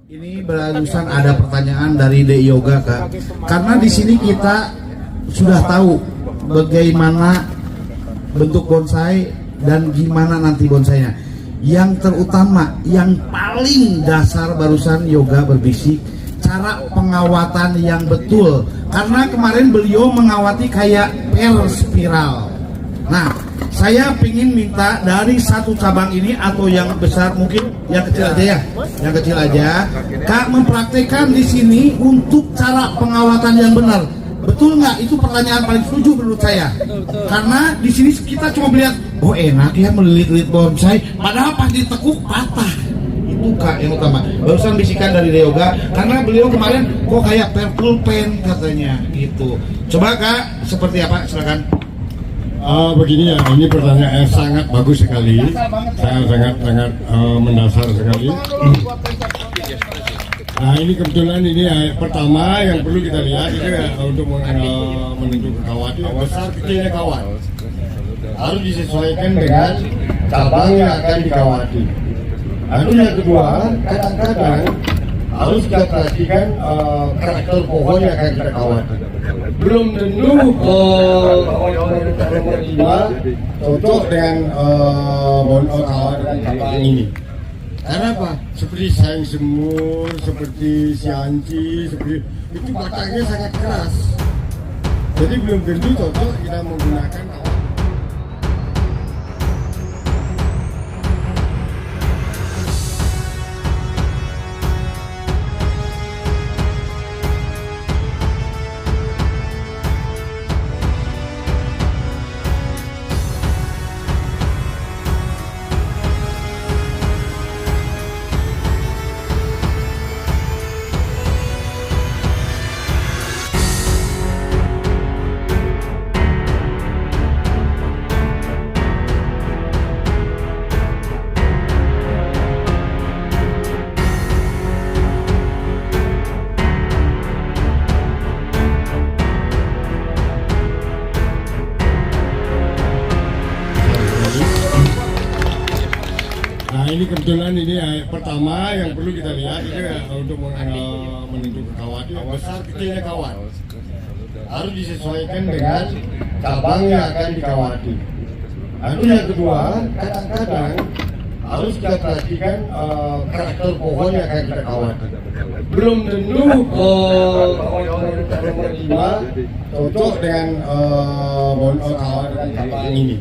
Ini barusan ada pertanyaan dari De Yoga, Kak. Karena di sini kita sudah tahu bagaimana bentuk bonsai dan gimana nanti bonsainya. Yang terutama, yang paling dasar barusan Yoga berbisik, cara pengawatan yang betul. Karena kemarin beliau mengawati kayak per spiral. Nah, saya ingin minta dari satu cabang ini atau yang besar, mungkin yang kecil aja ya, yang kecil aja, Kak mempraktekkan di sini untuk cara pengawatan yang benar. Betul nggak? Itu pertanyaan paling setuju menurut saya. Karena di sini kita cuma melihat, oh enak ya melilit-lilit bonsai, padahal pas ditekuk patah. Itu Kak yang utama. Barusan bisikan dari Yoga, karena beliau kemarin kok kayak pulpen katanya gitu. Coba Kak, seperti apa? Silakan. Begini ya, ini pertanyaan sangat bagus sekali, sangat mendasar sekali. Nah ini kebetulan ini pertama yang perlu kita lihat itu ya, untuk menentukan kawat itu besar kecilnya kawat harus disesuaikan dengan cabang yang akan dikawati. Lalu yang kedua, kadang-kadang harus kita perhatikan karakter pohon yang akan kita kawati. Belum tentu nomor 5 cocok dengan kawat dengan cabang ini. Karena apa? Seperti sayang semur, seperti sianci, seperti itu batangnya sangat keras. Jadi belum tentu cocok kita menggunakan kawat. Nah ini kebetulan ini pertama yang perlu kita lihat itu ya, untuk menentukan kawat itu besar kecilnya kawat harus disesuaikan dengan cabang yang akan dikawati. Lalu yang kedua, kadang-kadang harus kita perhatikan karakter pohon yang akan kita kawati. Belum tentu nomor 5 cocok dengan kawat dengan cabang ini.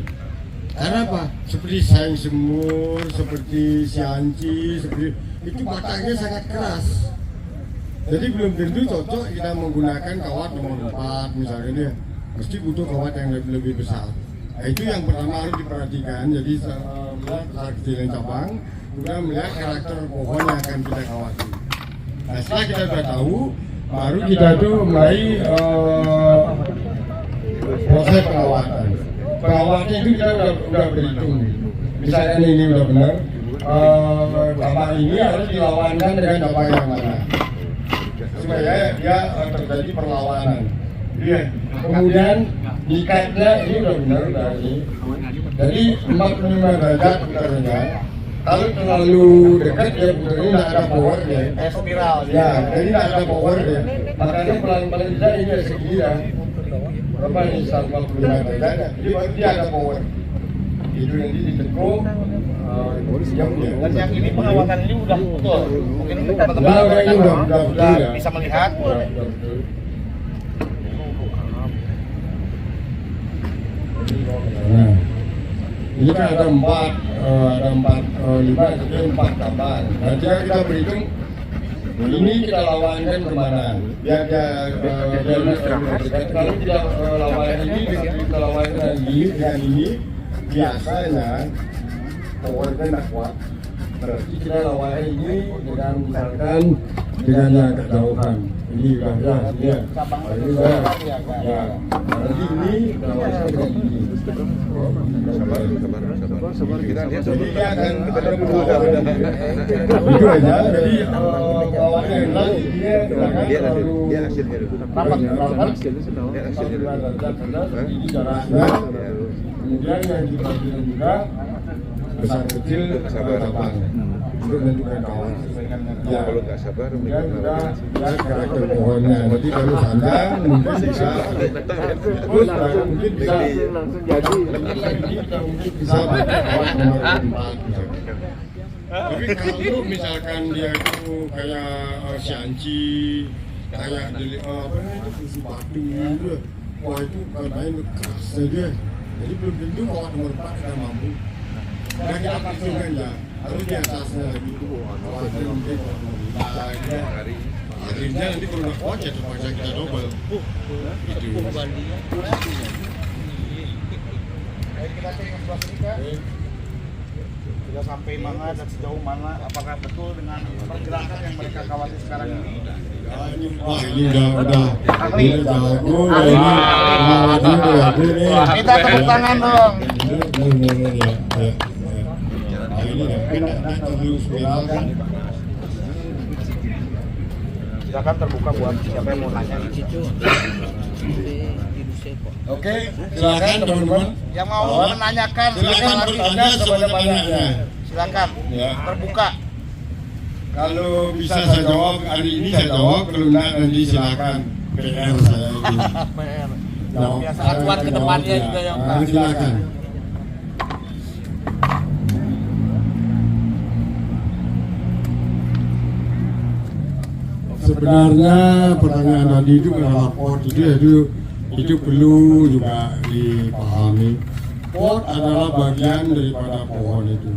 Karena apa? Seperti sayang semur, seperti sianci, seperti itu batangnya sangat keras. Jadi belum tentu cocok kita menggunakan kawat nomor 4 misalnya ini. Mesti butuh kawat yang lebih besar. Nah, itu yang pertama harus diperhatikan. Jadi melihat besar kecilnya cabang, juga melihat karakter pohon yang akan kita kawati. Nah setelah kita sudah tahu, baru kita tuh mulai proses perawatan. Perawatnya itu kita udah berhitung. Misalnya ini udah benar, cabang ini harus dilawankan dengan cabang yang mana, supaya dia terjadi perlawanan. Kemudian ikatnya ini udah benar dari jadi 45 derajat putarnya. Kalau terlalu dekat dia putarnya nggak ada power dia. Spiral. Ya, jadi nggak ada power dia. Makanya pelan-pelan saja ini ada segini ya. Berapa ini 145 derajat, jadi baru dia ada power. Itu nanti ditekuk. Dan yang ini pengawatan ini udah betul. Mungkin teman-teman ini udah bisa melihat. Nah, ini kan ada 5, jadi 4 cabang. Nanti kita berhitung. Ini kita lawankan kemana? Biar kalau kita lawan ini, kita lawan dengan ini, biasanya powernya tidak kuat. Berarti kita lawan ini dengan misalkan dengan yang kejauhan. Ini udah ya, ini udah ya. Nanti ini lawannya dengan ini. Sabar kita lihat. Jadi dia akan itu aja. Jadi kawannya yang lain dia hasilnya rapat ini jaraknya. Kemudian yang dibagikan juga besar kecil cabang. untuk menentukan kawan. Ya, kalau nggak sabar, kemudian juga karakter pohonnya. Nanti kalau panjang mungkin bisa, terus mungkin bisa langsung jadi. Mungkin bisa kawan nomor 4. Tapi kalau misalkan dia itu kayak Sianci, kayak apa namanya itu susu batu gitu, wah itu main keras saja. Jadi belum tentu kawan nomor 4 akan mampu. Nah kita perhitungkan ya, harus di atasnya gitu. Kawan mungkin akhirnya nanti kalau udah kuat ya terpaksa kita double. Itu. Kita cek informasi Kak. Sudah sampai mana dan sejauh mana, apakah betul dengan pergerakan yang mereka khawatir sekarang ini? Wah ini udah jago ini. Kita tepuk tangan dong. Silakan terbuka buat siapa yang mau nanya. Oke, silakan teman-teman. Yang mau menanyakan, Silakan bertanya sebanyak-banyaknya. Silakan, Ya. terbuka. Kalau bisa saya jawab hari ini saya jawab, kalau enggak nanti silakan PR saya itu. PR. Jawab. Aturan ke depannya juga yang silakan. Sebenarnya pertanyaan tadi itu adalah pot itu perlu juga dipahami. Pot adalah bagian daripada pohon itu.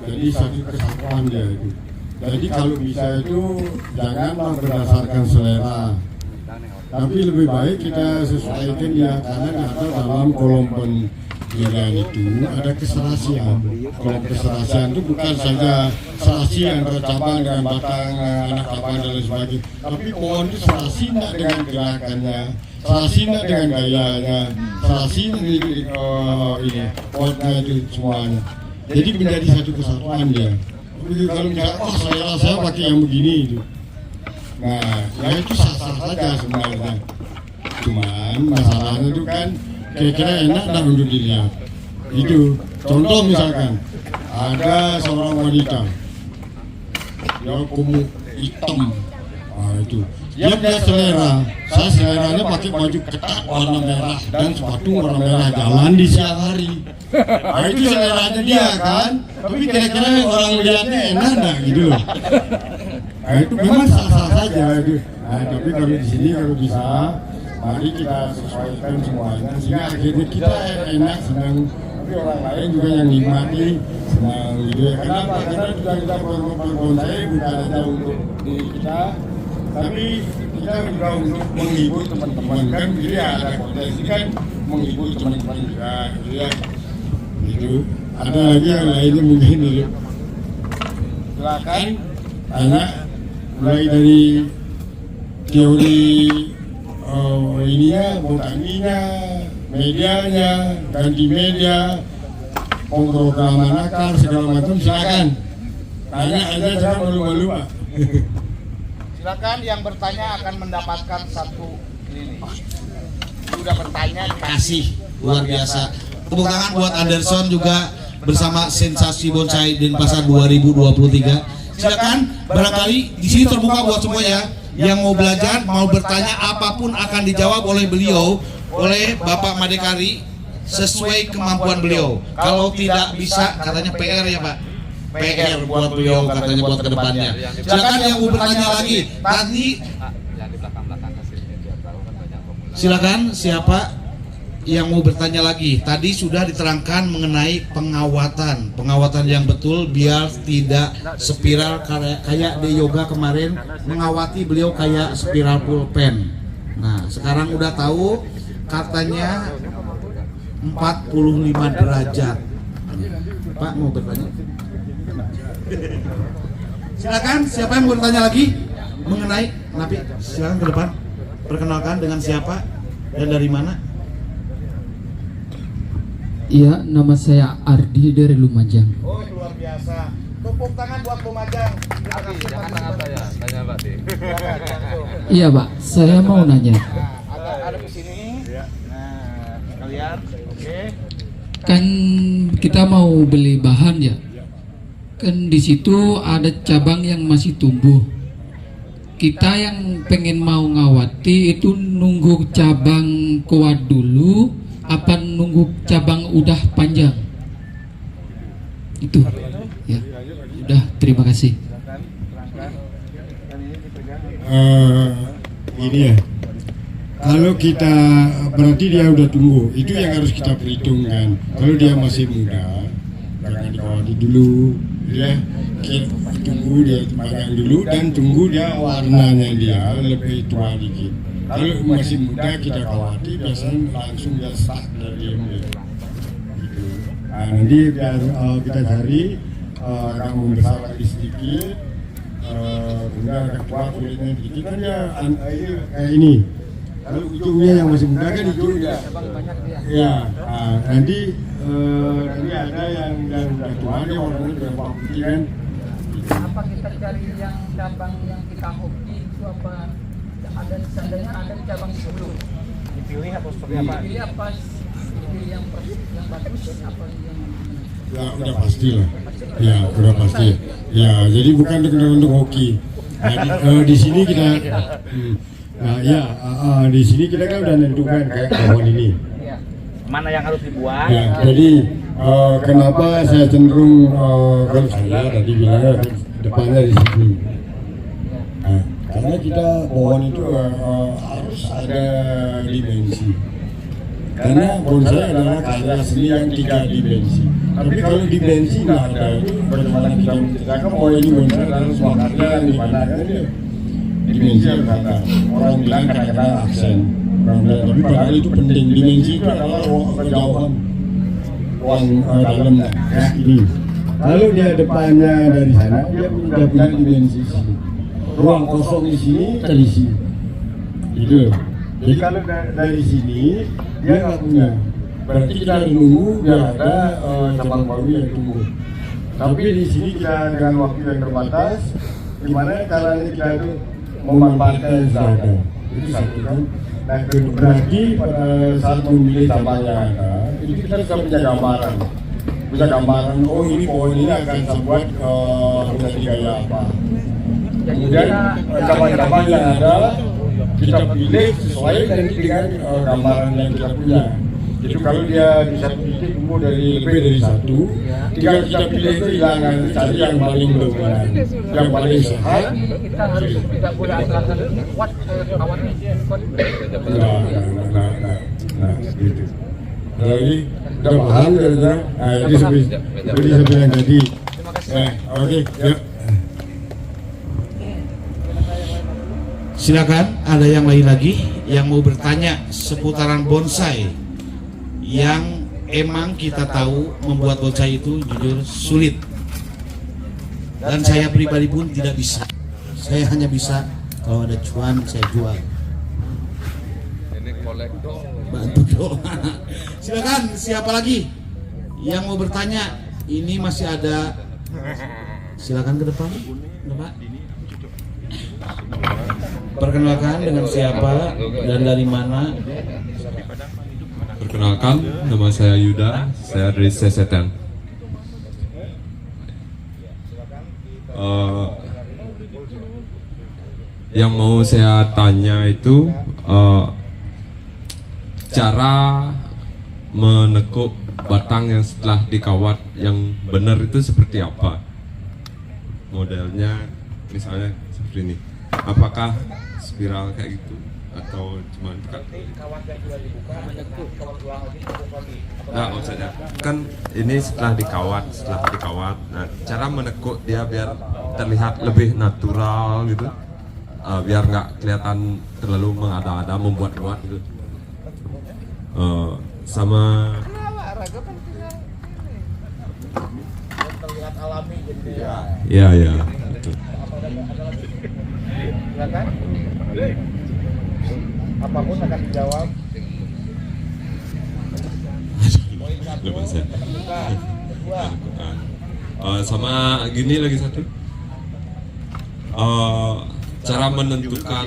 Jadi satu kesatuan dia itu. Jadi kalau bisa itu janganlah berdasarkan selera. Tapi lebih baik kita sesuaikan dia karena ada dalam kolom penilaian itu ada keserasian. Kolom keserasian itu bukan saja serasi antara cabang dengan batang, anak cabang dan lain sebagainya. Tapi pohon itu serasi tidak dengan gerakannya, serasi tidak dengan gayanya, serasi dengan ini potnya itu semuanya. Jadi menjadi satu kesatuan dia. Jadi kalau misalnya, oh saya pakai yang begini itu. Nah, ya itu sah-sah saja sebenarnya. Cuman masalahnya itu kan kira-kira enak tak untuk dilihat. Itu contoh misalkan ada seorang wanita, dia kumu hitam, itu dia punya selera. Saya seleranya pakai baju ketat warna merah dan sepatu warna merah jalan di siang hari. Nah, itu seleranya dia kan. Tapi kira-kira orang lihatnya enak enggak gitu loh. Nah, itu memang sah-sah saja itu. Nah, tapi kalau di sini kalau bisa, mari kita sesuaikan semuanya sehingga akhirnya kita enak, senang. Tapi orang lain juga yang nikmati senang gitu ya. Kenapa? Karena juga kita berbonsai bukan hanya untuk diri kita, tapi kita juga untuk menghibur teman-teman kan. Jadi ada potensi kan menghibur teman-teman juga gitu ya. Gitu. Ada lagi yang lainnya mungkin dulu. Silakan tanya mulai dari teori ininya, botaninya, medianya, ganti media, pemrograman akar segala macam silakan. Tanya aja jangan malu-malu Pak. Silakan yang bertanya akan mendapatkan satu ini. Sudah bertanya Kasih luar biasa. Tepuk tangan buat Anderson juga bersama Sensasi Bonsai Denpasar 2023. Silakan, barangkali di sini terbuka buat semua ya. Yang mau belajar, mau bertanya apapun akan dijawab oleh beliau, oleh Bapak Madekari sesuai kemampuan beliau. Kalau tidak bisa, katanya PR ya Pak. PR buat beliau katanya buat kedepannya. Silakan yang mau bertanya lagi. Tadi silakan siapa yang mau bertanya lagi. Tadi sudah diterangkan mengenai pengawatan yang betul biar tidak spiral kayak di yoga kemarin mengawati beliau kayak spiral pulpen. Nah sekarang udah tahu katanya 45 derajat. Pak mau bertanya? Silakan siapa yang mau bertanya lagi mengenai Nabi? Silakan ke depan. Perkenalkan dengan siapa dan dari mana? Iya, nama saya Ardi dari Lumajang. Oh, luar biasa. Tepuk tangan buat Lumajang. Terima kasih. Jangan tangan saya, tanya Pak D. Iya, Pak. Saya mau nanya. Ada di sini. Nah, kalian, oke. Kan kita mau beli bahan ya. Kan di situ ada cabang yang masih tumbuh. Kita yang pengen mau ngawati itu nunggu cabang kuat dulu, apa nunggu cabang udah panjang? Itu, ya. Udah, terima kasih. Ini ya. Kalau kita berarti dia udah tunggu, itu yang harus kita perhitungkan. Kalau dia masih muda, jangan dikawati dulu, ya. Tunggu dia panjang dulu dan tunggu dia warnanya dia lebih tua dikit. Kalau masih muda kita kawati biasanya langsung dia start dari MB. Gitu. Nah, nanti biar kita cari yang membesar lagi sedikit, kemudian agak tua kulitnya dikit kan dia kayak ini. Kalau ujungnya yang masih muda kan ujung dia. Ya, nanti ada yang udah tua dia warnanya udah putih kan. Apa kita cari yang cabang yang kita hoki itu apa? Ada seandainya ada di cabang sebelum. Dipilih atau seperti apa? Pilih apa? Pilih yang bagus apa yang Ya udah pasti lah. Ya udah pasti. Ya jadi bukan untuk hoki. Nah, di sini kita. Nah ya di sini kita kan udah nentukan kayak pohon ini. Mana yang harus dibuat? Ya, jadi kenapa saya cenderung kalau saya tadi bilangnya depannya di sini. Nah, karena kita pohon itu harus ada dimensi. Karena bonsai adalah karya seni yang 3 dimensi. Tapi kalau dimensi nggak ada, itu bagaimana kita menceritakan bahwa ini bonsai adalah sebuah karya yang dimana kan dia dimensi harus ada. Orang bilang kadang-kadang aksen. Tapi padahal itu penting. Dimensi itu adalah kejauhan ruang dalamnya. Ya, ini. Kalau dia depannya dari sana, dia punya dimensi sini. Ruang kosong di sini terisi. Itu. Jadi kalau dari sini dia nggak punya. Berarti kita harus nunggu dia ada cabang baru yang tumbuh. Tapi di sini kita dengan waktu yang terbatas, gimana caranya kita itu memanfaatkan yang sudah ada. Itu satu kan. Nah, berarti pada saat memilih cabang yang ada, itu kita bisa punya gambaran. Punya gambaran, oh ini pohon ini akan saya buat menjadi gaya apa. Kemudian cabang-cabang yang ada, kita pilih sesuai dengan gambaran yang kita punya. Itu kalau dia di satu titik tumbuh dari lebih dari satu, tinggal kita pilih itu jangan cari yang paling dominan, yang paling sehat. kita harus tidak boleh asal-asal kuat kawannya. Nah, gitu. Jadi udah paham kira-kira. Nah, jadi seperti saya bilang tadi. Oke, yuk. Silakan, ada yang lain lagi yang mau bertanya seputaran bonsai yang emang kita tahu membuat bonsai itu jujur sulit, dan saya pribadi pun tidak bisa. Saya hanya bisa kalau ada cuan saya jual. Ini kolektor. Bantu dong. Silakan, siapa lagi yang mau bertanya? Ini masih ada. Silakan ke depan, Bapak. Perkenalkan dengan siapa dan dari mana? Perkenalkan, nama saya Yuda, saya dari Sesetan. Yang mau saya tanya itu cara menekuk batang yang setelah dikawat yang benar itu seperti apa? Modelnya misalnya seperti ini. Apakah spiral kayak gitu atau cuma dekat? Nah, maksudnya kan ini setelah dikawat. Nah, cara menekuk dia biar terlihat lebih natural gitu, biar nggak kelihatan terlalu mengada-ada, membuat-buat gitu. Sama terlihat alami gitu ya. ya betul. Silakan. Apapun akan dijawab. Lupa saya. Sama gini lagi satu. Cara menentukan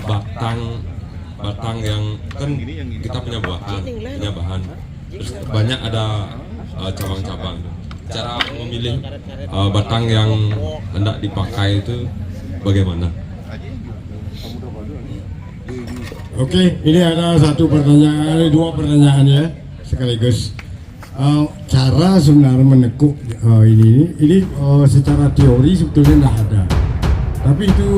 batang yang kan kita punya bahan, terus banyak ada cabang-cabang. cara memilih batang yang hendak dipakai itu bagaimana? Oke, ini ada satu pertanyaan, ada dua pertanyaan ya sekaligus. Cara sebenarnya menekuk ini secara teori sebetulnya tidak ada, tapi itu